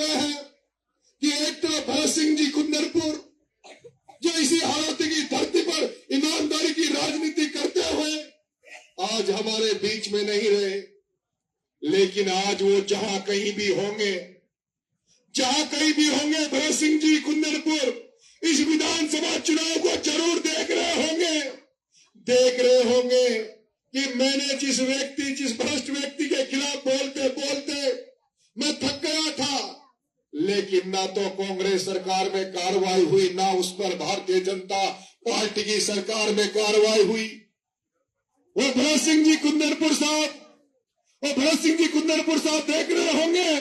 रहे हैं कि एक तो भरत सिंह जी कुंदरपुर जो इसी हालत की धरती पर ईमानदारी की राजनीति करते हुए आज हमारे बीच में नहीं रहे, लेकिन आज वो जहां कहीं भी होंगे भरत सिंह जी कुंदरपुर इस विधानसभा चुनाव को जरूर देख रहे होंगे कि मैंने जिस भ्रष्ट व्यक्ति के खिलाफ बोलते बोलते मैं थक गया था, लेकिन ना तो कांग्रेस सरकार में कार्रवाई हुई, ना उस पर भारतीय जनता पार्टी की सरकार में कार्रवाई हुई। वो भरत सिंह जी कुंदरपुर साहब देख रहे होंगे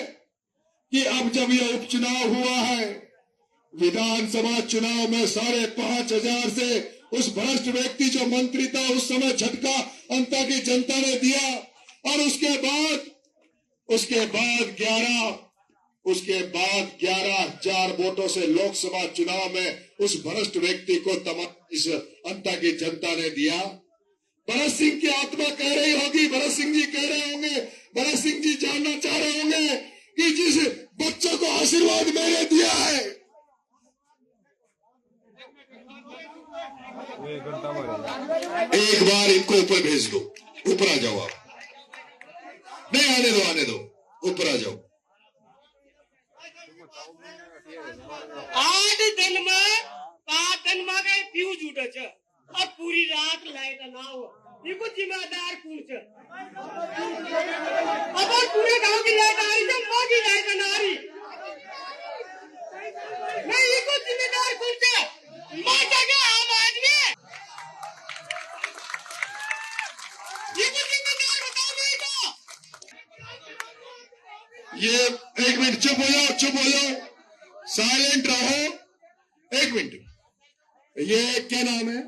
कि अब जब यह उपचुनाव हुआ है, विधानसभा चुनाव में 5,500 से उस भ्रष्ट व्यक्ति जो मंत्री था उस समय झटका अंता की जनता ने दिया, और उसके बाद 11,000 वोटों से लोकसभा चुनाव में उस भ्रष्ट व्यक्ति को इस अंता की जनता ने दिया। भरत सिंह की आत्मा कह रही होगी, भरत सिंह जी कह रहे होंगे, भरत सिंह जी जानना चाह रहे होंगे कि जिस बच्चे को आशीर्वाद मैंने दिया है, एक बार इनको ऊपर भेज दो, ऊपर आ जाओ। आप नहीं, आने दो, ऊपर आ जाओ। आज दिन में 5 दिन में गए फ्यूज उठे छे, अब पूरी रात लाइट ना हो, ये कुछ जिम्मेदार कौन छे? अब और पूरे गांव की लाइट आ रही है, मां की लाइट ना आ रही नहीं, ये कुछ जिम्मेदार कौन छे? मां जाके आम आदमी, ये कुछ जिम्मेदार बताओ नहीं तो। ये एक मिनट चुप हो जाओ, साइलेंट रहो, एक मिनट। ये क्या नाम है?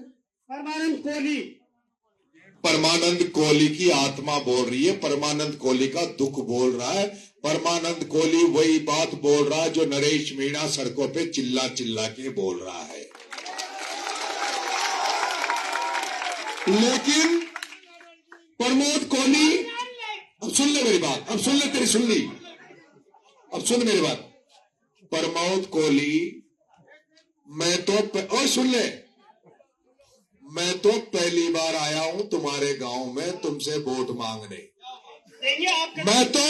परमानंद कोहली की आत्मा बोल रही है, परमानंद कोहली का दुख बोल रहा है। परमानंद कोहली वही बात बोल रहा है जो नरेश मीणा सड़कों पे चिल्ला के बोल रहा है। लेकिन प्रमोद कोहली, अब सुन ले मेरी बात, अब सुन ले, तेरी सुन ली, अब सुन मेरी बात। प्रमोद कोहली, और सुन ले, मैं तो पहली बार आया हूं तुम्हारे गांव में तुमसे वोट मांगने। मैं तो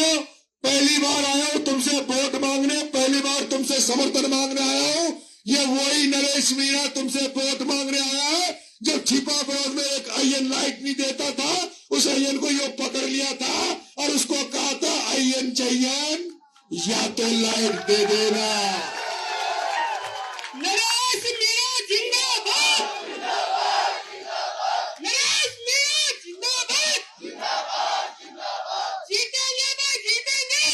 पहली बार आया हूं तुमसे वोट मांगने, पहली बार तुमसे समर्थन मांगने आया हूं। ये वही नरेश मीणा तुमसे वोट मांगने आया है जब छिपा विरोध में एक अय्यन लाइट नहीं देता था, उस अय्यन को यो पकड़ लिया था और उसको कहा था अय्यन चय्यन या तो लाइट दे देना। नरेश मीणा जिंदाबाद, नरेश मीणा जिंदाबाद, जीतेंगे भाई, जीतेंगे।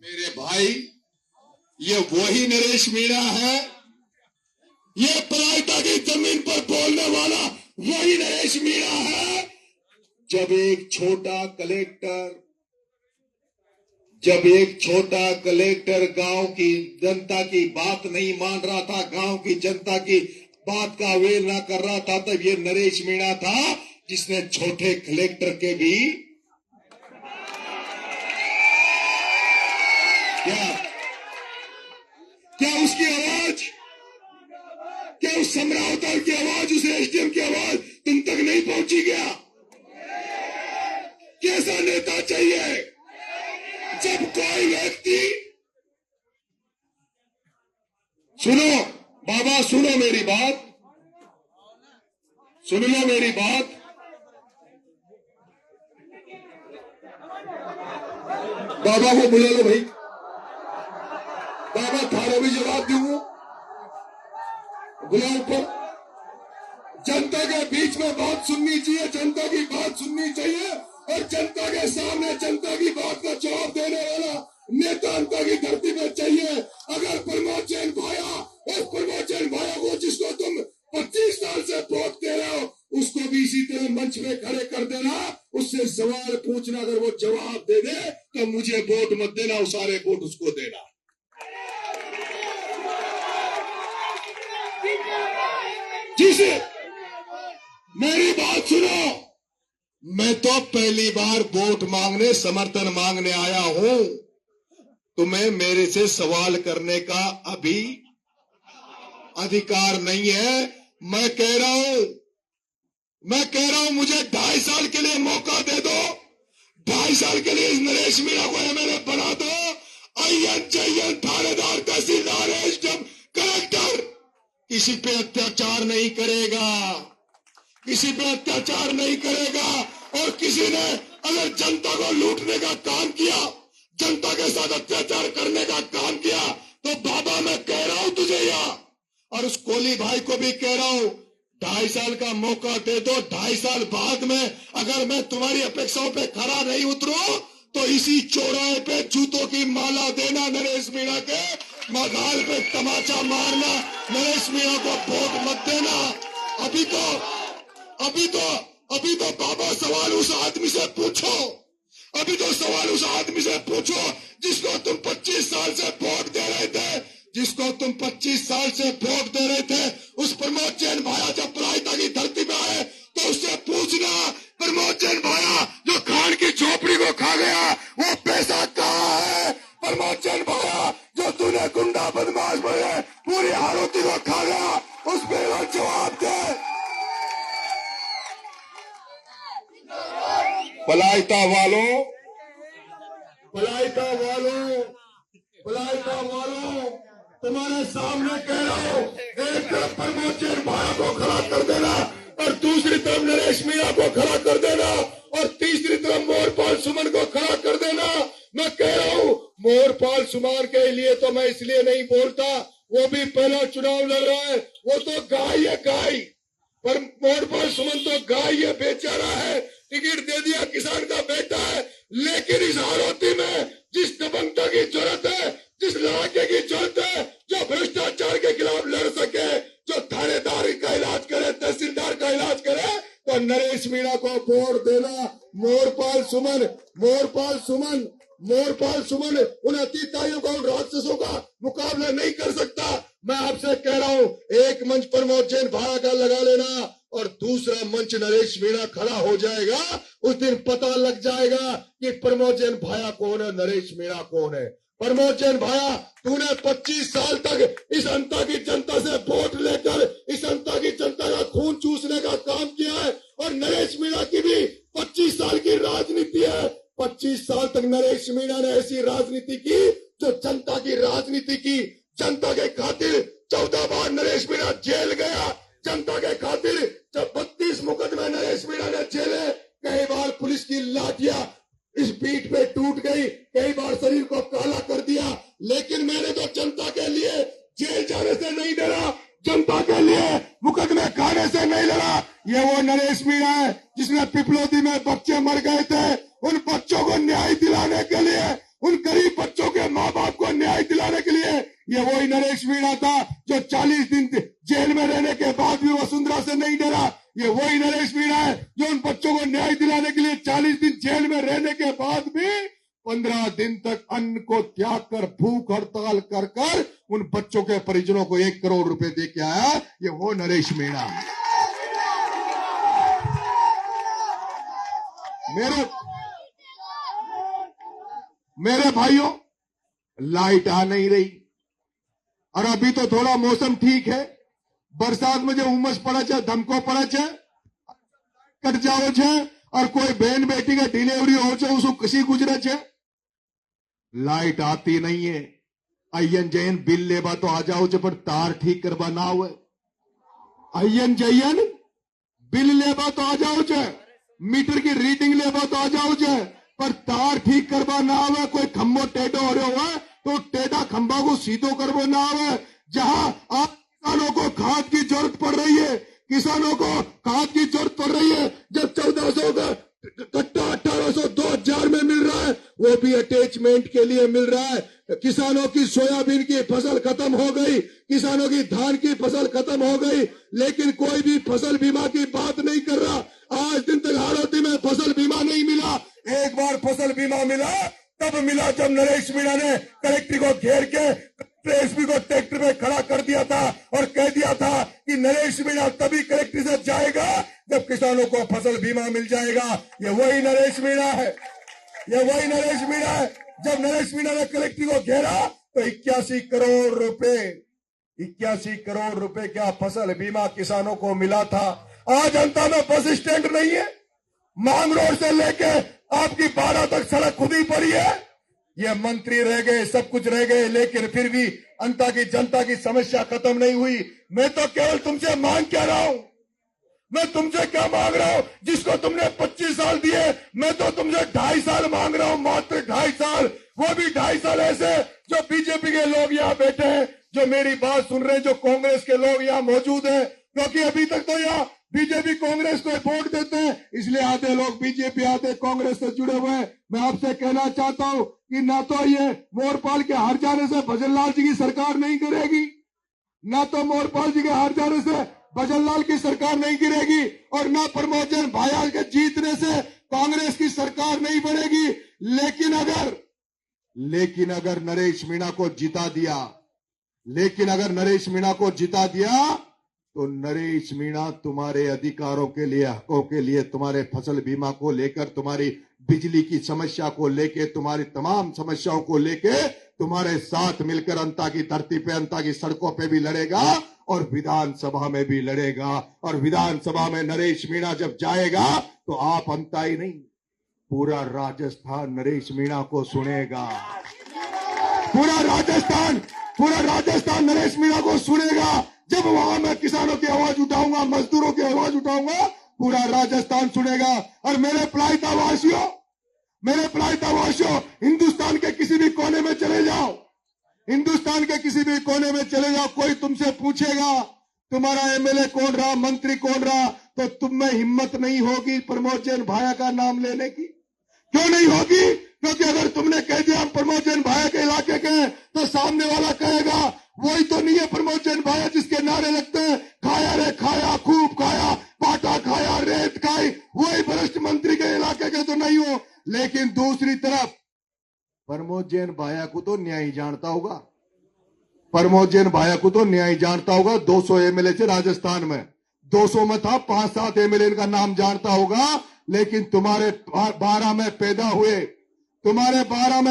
मेरे भाई, ये वही नरेश मीणा है, ये पलायता की जमीन पर बोलने वाला वही नरेश मीणा है। जब एक छोटा कलेक्टर गांव की जनता की बात नहीं मान रहा था, गांव की जनता की बात का अवहेलना कर रहा था, तब ये नरेश मीणा था जिसने छोटे कलेक्टर के भी क्या उसकी आवाज, क्या उस सम्रावतार की आवाज, उस एसडीएम की आवाज तुम तक नहीं पहुंची क्या? कैसा नेता चाहिए जब कोई व्यक्ति, सुनो बाबा, सुनो मेरी बात, सुन लो मेरी बात। बाबा को बुला लो भाई, बाबा थारो भी जवाब दूंगा, बुलाओ ऊपर। जनता के बीच में बात सुननी चाहिए, जनता की बात सुननी चाहिए, और जनता के सामने जनता की बात का जवाब देने वाला नेता अंता की धरती पर चाहिए। अगर प्रमोद जैन भाया, उस प्रमोद जैन भाया को जिसको तुम 25 साल से वोट दे रहे हो, उसको भी इसी तरह मंच में खड़े कर देना, उससे सवाल पूछना, अगर वो जवाब दे दे तो मुझे वोट मत देना, वो सारे वोट उसको देना। जिसे मेरी बात सुनो, मैं तो पहली बार वोट मांगने, समर्थन मांगने आया हूं। तुम्हें मेरे से सवाल करने का अभी अधिकार नहीं है। मैं कह रहा हूं मुझे 2.5 साल के लिए मौका दे दो, 2.5 साल के लिए इस नरेश मीणा को एमएलए बना दो। INJN थानेदार, तहसीलदार, एसडीएम, कलेक्टर किसी पे अत्याचार नहीं करेगा, किसी पे अत्याचार नहीं करेगा। और किसी ने अगर जनता को लूटने का काम किया, जनता के साथ अत्याचार करने का काम किया, तो बाबा मैं कह रहा हूं तुझे यहाँ, और उस कोहली भाई को भी कह रहा हूं, 2.5 साल का मौका दे दो। 2.5 साल बाद में अगर मैं तुम्हारी अपेक्षाओं पे खरा नहीं उतरूं तो इसी चौराहे पे जूतों की माला देना नरेश मीणा के, मगाल पे तमाचा मारना, नरेश मीणा को वोट मत देना। अभी तो बाबा सवाल उस आदमी से पूछो, अभी तो सवाल उस आदमी से पूछो जिसको तुम 25 साल से वोट दे रहे थे, जिसको तुम 25 साल से वोट दे रहे थे। उस प्रमोद जैन भाया जब प्रायता की धरती पे आए तो उससे पूछना, प्रमोद जैन भाया जो खान की झोपड़ी को खा गया वो पैसा कहाँ है? प्रमोद जैन भाया जो तूने गुंडा बदमाश बने पूरी आरोती को खा गया, उस पर जवाब दे। पलायता वालों, तुम्हारे सामने कह रहा हूं, एक तरफ प्रमोद जैन भाया को खड़ा कर देना और दूसरी तरफ नरेश मीणा को खड़ा कर देना और तीसरी तरफ मोहरपाल सुमन को खड़ा कर देना। मैं कह रहा हूं, मोहरपाल सुमन के लिए तो मैं इसलिए नहीं बोलता, वो भी पहला चुनाव लड़ रहा है, वो तो गाय है गाय, पर मोहरपाल सुमन तो गाय है, बेचारा है, टिकट दे दिया, किसान का बेटा है। लेकिन इस हारोती में जिस दबंगता की जरूरत है, जिस लड़ाके की जरूरत है, जो भ्रष्टाचार के खिलाफ लड़ सके, जो थानेदार का इलाज करे, तहसीलदार का इलाज करे, तो नरेश मीणा को वोट देना। मोहरपाल सुमन उन अतीताइयों का, उन राक्षसों का मुकाबला नहीं कर सकता। मैं आपसे कह रहा हूं, एक मंच पर प्रमोद जैन भाया का लगा लेना और दूसरा मंच नरेश मीणा खड़ा हो जाएगा। उस दिन पता लग जाएगा कि प्रमोद जैन भाया कौन है, नरेश मीणा कौन है। प्रमोद जैन भाया, तूने 25 साल तक इस अंता की जनता से वोट लेकर इस अंता की जनता का खून चूसने का काम किया है, और नरेश मीणा की भी 25 साल की राजनीति है। 25 साल तक नरेश मीणा ने ऐसी राजनीति की जो जनता की राजनीति की। जनता के खातिर 14 बार नरेश मीणा जेल गया, जनता के खातिर जब 32 मुकदमे नरेश मीणा ने झेले, कई बार पुलिस की लाठियां इस पीठ पे टूट गई, कई बार शरीर को काला कर दिया, लेकिन मैंने तो जनता के लिए जेल जाने से नहीं डरा, जनता के लिए मुकदमे खाने से नहीं लड़ा। ये वो नरेश मीणा है जिसने पिपलोदी में बच्चे मर गए थे, उन बच्चों को न्याय दिलाने के लिए, उन गरीब बच्चों के माँ बाप को न्याय दिलाने के लिए ये वही नरेश मीणा था जो 40 दिन जेल में रहने के बाद भी वसुंधरा से नहीं डरा। ये वही नरेश मीणा है जो उन बच्चों को न्याय दिलाने के लिए 40 दिन जेल में रहने के बाद भी 15 दिन तक अन्न को त्याग कर, भूख हड़ताल कर कर उन बच्चों के परिजनों को 1 करोड़ रुपए दे के आया। ये वो नरेश मीणा है। मेरे भाइयों, लाइट आ नहीं रही और अभी तो थोड़ा मौसम ठीक है। बरसात में जो उमस पड़ा है, धमको पड़ा है, कट जाओ छे और कोई बहन बेटी का डिलीवरी हो छे, उसको किसी गुजरे छे, लाइट आती नहीं है। INJN बिल लेबा तो आ जाओ छे, पर तार ठीक करवा ना हुए। INJN बिल लेबा तो आ जाओ छे, मीटर की रीडिंग लेबा तो आ जाओ छे, पर तार ठीक करवा ना आवे। कोई खंभो टेढ़ो हो रहा है तो टेढ़ा खंभा को सीधो करवा ना आवे। जहां आप किसानों को खाद की जरूरत पड़ रही है, किसानों को खाद की जरूरत पड़ रही है, जब 1400 का कट्टा 1800 2000 में मिल रहा है, वो भी अटैचमेंट के लिए मिल रहा है। किसानों की सोयाबीन की फसल खत्म हो गई, किसानों की धान की फसल खत्म हो गई, लेकिन कोई भी फसल बीमा की बात नहीं कर रहा। आज दिन तक हाड़ौती में फसल बीमा नहीं मिला। एक बार फसल बीमा मिला तब मिला जब नरेश मीणा ने कलेक्टर को घेर के एसपी को ट्रैक्टर में खड़ा कर दिया था और कह दिया था कि नरेश मीणा तभी कलेक्टर से जाएगा जब किसानों को फसल बीमा मिल जाएगा। ये वही नरेश मीणा है, ये वही नरेश मीणा है। जब नरेश मीणा ने कलेक्ट्री को घेरा तो 81 करोड़ रुपए क्या फसल बीमा किसानों को मिला था। आज जनता में बस स्टैंड नहीं है, मांग रोड से लेके आपकी 12 तक सड़क खुद ही पड़ी है। ये मंत्री रह गए, सब कुछ रह गए, लेकिन फिर भी अंता की जनता की समस्या खत्म नहीं हुई। मैं तो केवल तुमसे मांग क्या रहा हूं, मैं तुमसे क्या मांग रहा हूं, जिसको तुमने 25 साल दिए, मैं तो तुमसे 2.5 साल मांग रहा हूं, मात्र 2.5 साल। वो भी 2.5 साल ऐसे जो बीजेपी के लोग यहाँ बैठे हैं, जो मेरी बात सुन रहे हैं, जो कांग्रेस के लोग यहाँ मौजूद हैं, क्योंकि अभी तक तो यहाँ बीजेपी कांग्रेस को वोट देते हैं, इसलिए आधे लोग बीजेपी आधे कांग्रेस से जुड़े हुए हैं। मैं आपसे कहना चाहता हूं कि ना तो ये मोरपाल के हार जाने से भजनलाल जी की सरकार नहीं गिरेगी, ना तो मोरपाल जी के हार जाने से भजनलाल की सरकार नहीं गिरेगी, और ना प्रमोद जैन भाया के जीतने से कांग्रेस की सरकार नहीं बढ़ेगी। लेकिन अगर नरेश मीणा को जिता दिया, तो नरेश मीणा तुम्हारे अधिकारों के लिए, हकों के लिए, तुम्हारे फसल बीमा को लेकर, तुम्हारी बिजली की समस्या को लेकर, तुम्हारी तमाम समस्याओं को लेकर तुम्हारे साथ मिलकर अंता की धरती पे, अंता की सड़कों पे भी लड़ेगा और विधानसभा में भी लड़ेगा। और विधानसभा में नरेश मीणा जब जाएगा तो आप अंता ही नहीं, पूरा राजस्थान नरेश मीणा को सुनेगा। पूरा राजस्थान नरेश मीणा को सुनेगा। जब वहां मैं किसानों की आवाज उठाऊंगा, मजदूरों की आवाज उठाऊंगा, पूरा राजस्थान सुनेगा। और मेरे प्लाइतावासियों, हिंदुस्तान के किसी भी कोने में चले जाओ, कोई तुमसे पूछेगा तुम्हारा एमएलए कौन रहा, मंत्री कौन रहा, तो तुम में हिम्मत नहीं होगी प्रमोद जैन भाया का नाम लेने की। क्यों नहीं होगी? क्योंकि अगर तुमने कह दिया हम प्रमोद जैन भाया के इलाके के हैं, तो सामने वाला कहेगा वही तो नहीं है प्रमोद जैन भाया जिसके नारे लगते हैं, खाया रे खाया, खूब खाया, पाटा खाया, रेत खाई, वही भ्रष्ट मंत्री के इलाके के तो नहीं हो। लेकिन दूसरी तरफ प्रमोद जैन भाया को तो न्याय जानता होगा, 200 एमएलए थे राजस्थान में, 200 में था 5-7 एमएलए का नाम जानता होगा। लेकिन तुम्हारे 12 में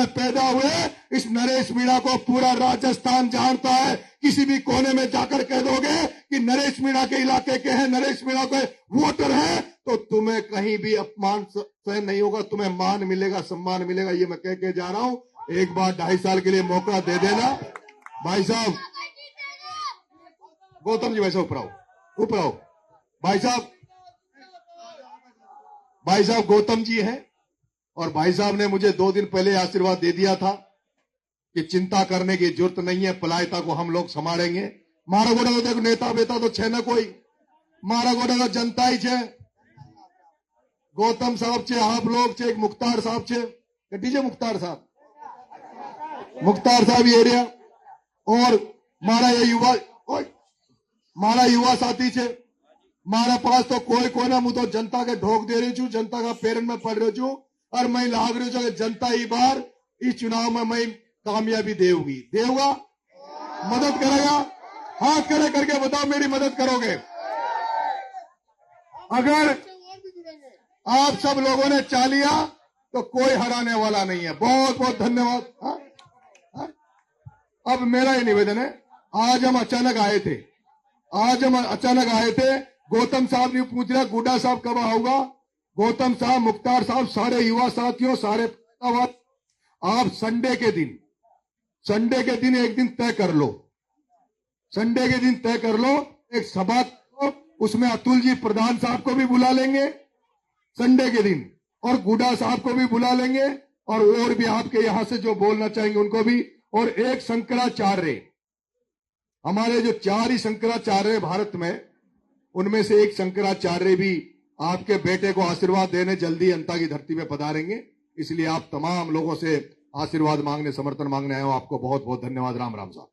पैदा हुए इस नरेश मीणा को पूरा राजस्थान जानता है। किसी भी कोने में जाकर कह दोगे कि नरेश मीणा के इलाके के हैं, नरेश मीणा के वोटर हैं, तो तुम्हें कहीं भी अपमान सहन नहीं होगा, तुम्हें मान मिलेगा, सम्मान मिलेगा। ये मैं कह के जा रहा हूं। एक बार 2.5 साल के लिए मौका दे देना। भाई साहब गौतम जी, वैसे ऊपर आओ। भाई साहब गौतम जी हैं, और भाई साहब ने मुझे 2 दिन पहले आशीर्वाद दे दिया था कि चिंता करने की जरूरत नहीं है, पलायता को हम लोग संभालेंगे। मारा गोड़ा तो देखो नेता बेता तो छे न कोई, मारा गोड़ा तो जनता ही छे। गौतम साहब छे, आप लोग छे, एक मुख्तार साहब छे, डीजे मुख्तार साहब ये एरिया, और मारा ये युवा साथी छे। मारा पास तो कोई ना, मुझे तो जनता के ढोक दे रही छू, जनता का पेरन में पड़ रही छू, और मैं लाग रही हूँ कि जनता ही बार इस चुनाव में मैं कामयाबी देगा, मदद करेगा। हाथ खड़े करके बताओ मेरी मदद करोगे? अगर आप सब लोगों ने चाह लिया तो कोई हराने वाला नहीं है। बहुत बहुत धन्यवाद। अब मेरा ये निवेदन है, आज हम अचानक आए थे। गौतम साहब ने पूछ लिया गुड्डा साहब कब आऊंगा। गौतम साहब, मुख्तार साहब, सारे युवा साथियों, सारे आप संडे के दिन एक दिन तय कर लो, एक सभा को, उसमें अतुल जी प्रधान साहब को भी बुला लेंगे संडे के दिन, और गुड्डा साहब को भी बुला लेंगे, और भी आपके यहां से जो बोलना चाहेंगे उनको भी। और एक शंकराचार्य, हमारे जो 4 ही शंकराचार्य भारत में, उनमें से एक शंकराचार्य भी आपके बेटे को आशीर्वाद देने जल्दी अंता की धरती में पधारेंगे। इसलिए आप तमाम लोगों से आशीर्वाद मांगने, समर्थन मांगने आए हो। आपको बहुत बहुत धन्यवाद। राम राम साहब।